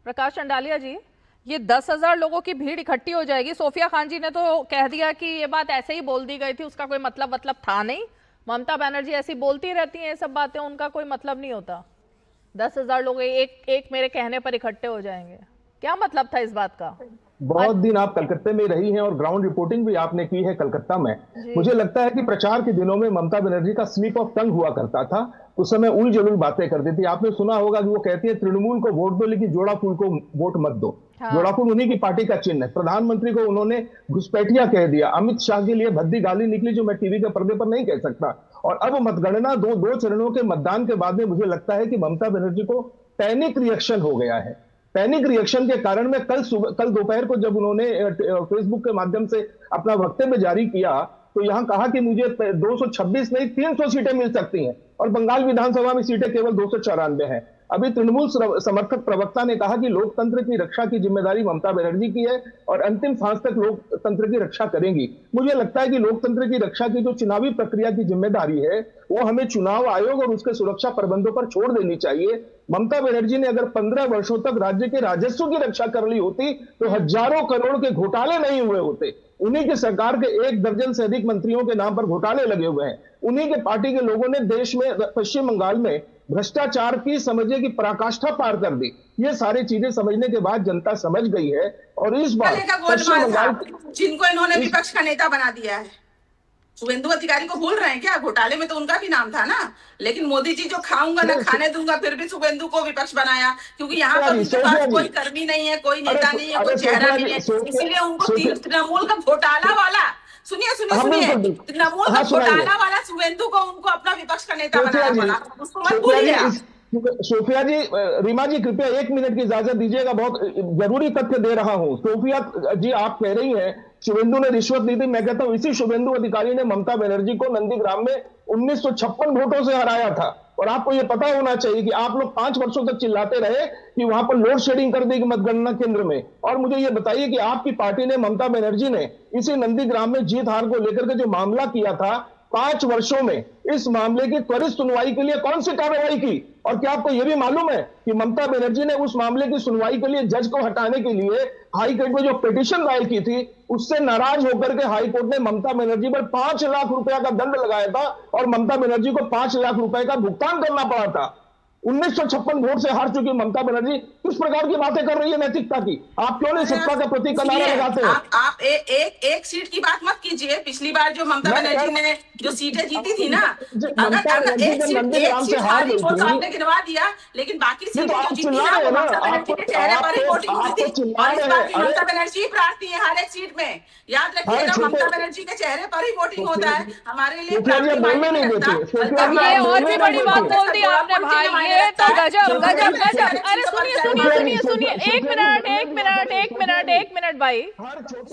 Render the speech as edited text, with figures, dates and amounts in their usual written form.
प्रकाश अंडालिया जी, ये 10,000 लोगों की भीड़ इकट्ठी हो जाएगी। सोफिया खान जी ने तो कह दिया कि ये बात ऐसे ही बोल दी गई थी, उसका कोई मतलब था नहीं। ममता बनर्जी ऐसी बोलती रहती हैं, ये सब बातें उनका कोई मतलब नहीं होता। 10,000 लोग एक मेरे कहने पर इकट्ठे हो जाएंगे, क्या मतलब था इस बात का? बहुत दिन आप कलकत्ते में रही हैं और ग्राउंड रिपोर्टिंग भी आपने की है कलकत्ता में। जी मुझे लगता है कि प्रचार के दिनों में ममता बनर्जी का स्लिप ऑफ टंग हुआ करता था। उस समय उल जलूल बातें करती थी। आपने सुना होगा कि वो कहती है तृणमूल को वोट दो लेकिन जोड़ा फूल को वोट मत दो। जोड़ा हाँ। फूल उन्हीं की पार्टी का चिन्ह है। प्रधानमंत्री को उन्होंने घुसपैठिया कह दिया। अमित शाह के लिए भद्दी गाली निकली जो मैं टीवी के पर्दे पर नहीं कह सकता। और अब मतगणना दो चरणों के मतदान के बाद में मुझे लगता है कि ममता बनर्जी को पैनिक रिएक्शन हो गया है। पैनिक रिएक्शन के कारण में कल दोपहर को जब उन्होंने फेसबुक के माध्यम से अपना वक्तव्य जारी किया तो यहां कहा कि मुझे 226 नहीं 300 सीटें मिल सकती हैं और बंगाल विधानसभा में सीटें केवल 294 हैं। अभी तृणमूल समर्थक प्रवक्ता ने कहा कि लोकतंत्र की रक्षा की जिम्मेदारी ममता बनर्जी की है और अंतिम सांस तक लोकतंत्र की रक्षा करेंगी। मुझे लगता है कि लोकतंत्र की रक्षा की जो चुनावी प्रक्रिया की जिम्मेदारी है वो हमें चुनाव आयोग और उसके सुरक्षा प्रबंधों पर छोड़ देनी चाहिए। ममता बनर्जी ने अगर 15 वर्षों तक राज्य के राजस्व की रक्षा कर ली होती तो हजारों करोड़ के घोटाले नहीं हुए होते। उन्हीं की सरकार के 1 दर्जन से अधिक मंत्रियों के नाम पर घोटाले लगे हुए हैं। उन्हीं के पार्टी के लोगों ने देश में पश्चिम बंगाल में भ्रष्टाचार की समझिए कि पराकाष्ठा पार कर दी। ये सारी चीजें समझने के बाद जनता समझ गई है और इस बार पश्चिम बंगाल जिनको इन्होंने विपक्ष का नेता बना दिया है, शुभेंदु अधिकारी को भूल रहे हैं क्या? घोटाले में तो उनका भी नाम था ना। लेकिन मोदी जी जो खाऊंगा ना खाने दूंगा, फिर भी शुभेंदु को विपक्ष बनाया, क्योंकि यहाँ पर उनके पास कोई कर्मी नहीं है, कोई नेता नहीं है, कोई चेहरा नहीं है। इसीलिए उनको तृणमूल का घोटाला वाला तृणमूल का घोटाला वाला शुभेंदु को उनको अपना विपक्ष का नेता बनाया पड़ा। उसको मत भूलिए आप। सोफिया जी, रीमा जी कृपया 1 मिनट की इजाजत दीजिएगा, बहुत जरूरी तथ्य दे रहा हूं। सोफिया जी आप कह रही हैं शुभेंदु ने रिश्वत ली थी। मैं कहता हूं इसी शुभेंदु अधिकारी ने ममता बनर्जी को नंदीग्राम में 1956 वोटों से हराया था। और आपको यह पता होना चाहिए कि आप लोग 5 वर्षों तक चिल्लाते रहे कि वहां पर लोड शेडिंग कर देगी मतगणना केंद्र में। और मुझे यह बताइए कि आपकी पार्टी ने, ममता बनर्जी ने इसी नंदीग्राम में जीत हार को लेकर के जो मामला किया था 5 वर्षों में, इस मामले की त्वरित सुनवाई के लिए कौन सी कार्रवाई की? और क्या आपको यह भी मालूम है कि ममता बनर्जी ने उस मामले की सुनवाई के लिए जज को हटाने के लिए हाई कोर्ट में जो पिटीशन दायर की थी उससे नाराज होकर के हाई कोर्ट ने ममता बनर्जी पर 5 लाख रुपए का दंड लगाया था और ममता बनर्जी को 5 लाख रुपए का भुगतान करना पड़ा था। 1956 वोट से हार चुकी ममता बनर्जी किस प्रकार की बातें कर रही है नैतिकता की? आप क्यों नहीं सत्ता का प्रतीक का नारा लगाते हैं? आप एक सीट की बात मत कीजिए। पिछली बार जो ममता बनर्जी ने जो सीटें जीती थी ना, अगर एक सीट हारी वो तो आपने गिनवा दिया, लेकिन बाकी सीटें जो जीती ना वो ममता बनर्जी के चेहरे पर ही वोटिंग हुई थी। और इस बार भी ममता बनर्जी प्रार्थी है हर एक सीट में। याद रखिएगा, ममता बनर्जी के चेहरे पर ही वोटिंग होता है। हमारे लिए ये और भी बड़ी बात बोल दी आपने भाई, ये तो गजब गजब गजब। अरे सुनिए सुनिए सुनिए सुनिए, एक मिनट भाई।